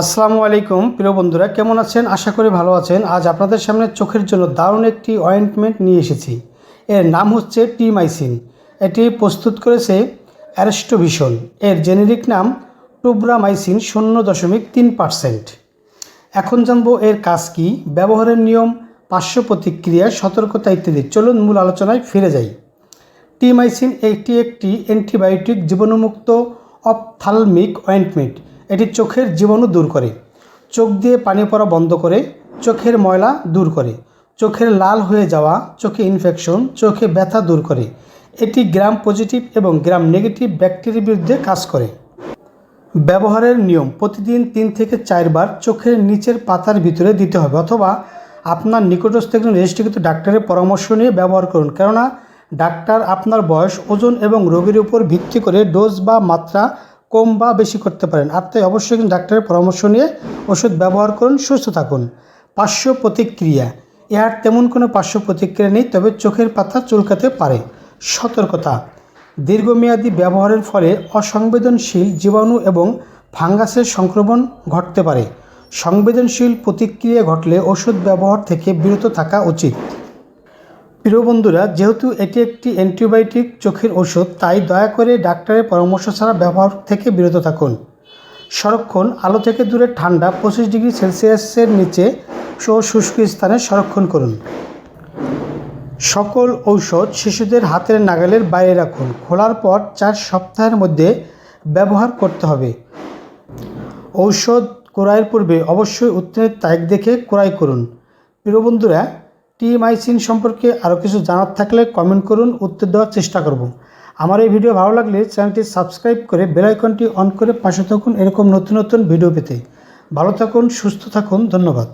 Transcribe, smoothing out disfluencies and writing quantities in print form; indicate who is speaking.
Speaker 1: আসসালামু আলাইকুম প্রিয় বন্ধুরা, কেমন আছেন? আশা করি ভালো আছেন। আজ আপনাদের সামনে চোখের জন্য দারুণ একটি অয়েন্টমেন্ট নিয়ে এসেছি। এর নাম হচ্ছে টিমাইসিন। এটি প্রস্তুত করেছে অ্যারিস্টোভিশন। এর জেনেরিক নাম টুব্রামাইসিন 0.3%। এখন জানবো এর কাজ কী, ব্যবহারের নিয়ম, পার্শ্ব প্রতিক্রিয়া, সতর্কতা ইত্যাদি। চলুন মূল আলোচনায় ফিরে যাই। টিমাইসিন একটি অ্যান্টিবায়োটিক জীবাণুমুক্ত অপথ্যালমিক অয়েন্টমেন্ট। এটি চোখের জীবাণু দূর করে, চোখ দিয়ে পানি পড়া বন্ধ করে, চোখের ময়লা দূর করে, চোখের লাল হয়ে যাওয়া, চোখে ইনফেকশন, চোখে ব্যথা দূর করে। এটি গ্রাম পজিটিভ এবং গ্রাম নেগেটিভ ব্যাকটেরিয়ার বিরুদ্ধে কাজ করে। ব্যবহারের নিয়ম: প্রতিদিন 3 থেকে 4 বার চোখের নিচের পাতার ভিতরে দিতে হবে, অথবা আপনার নিকটস্থ একজন রেজিস্ট্রিকৃত ডাক্তারের পরামর্শ নিয়ে ব্যবহার করুন। কেননা ডাক্তার আপনার বয়স, ওজন এবং রোগের উপর ভিত্তি করে ডোজ বা মাত্রা কম বা বেশি করতে পারেন। তাই অবশ্যই একজন ডাক্তারের পরামর্শ নিয়ে ওষুধ ব্যবহার করুন, সুস্থ থাকুন। পার্শ্ব প্রতিক্রিয়া: এর তেমন কোনো পার্শ্ব প্রতিক্রিয়া নেই, তবে চোখের পাতা চুলকাতে পারে। সতর্কতা: দীর্ঘমেয়াদী ব্যবহারের ফলে অসংবেদনশীল জীবাণু এবং ফাঙ্গাসের সংক্রমণ ঘটতে পারে। সংবেদনশীল প্রতিক্রিয়া ঘটলে ওষুধ ব্যবহার থেকে বিরত থাকা উচিত। প্রিয় বন্ধুরা, যেহেতু এটি একটি অ্যান্টিবায়োটিক চোখের ওষুধ, তাই দয়া করে ডাক্তারের পরামর্শ ছাড়া ব্যবহার থেকে বিরত থাকুন। সংরক্ষণ: আলো থেকে দূরে, ঠান্ডা 25 ডিগ্রি সেলসিয়াসের নিচে শুষ্ক স্থানে সংরক্ষণ করুন। সকল ঔষধ শিশুদের হাতের নাগালের বাইরে রাখুন। খোলার পর 4 সপ্তাহের মধ্যে ব্যবহার করতে হবে। ঔষধ ক্রয়ের পূর্বে অবশ্যই উত্তীর্ণের তারিখ দেখে ক্রয় করুন। প্রিয় বন্ধুরা, টিমাইসিন সম্পর্কে আরও কিছু জানার থাকলে কমেন্ট করুন, উত্তর দেওয়ার চেষ্টা করব। আমার এই ভিডিও ভালো লাগলে চ্যানেলটি সাবস্ক্রাইব করে বেল আইকনটি অন করে পাশে থাকুন এরকম নতুন নতুন ভিডিও পেতে। ভালো থাকুন, সুস্থ থাকুন, ধন্যবাদ।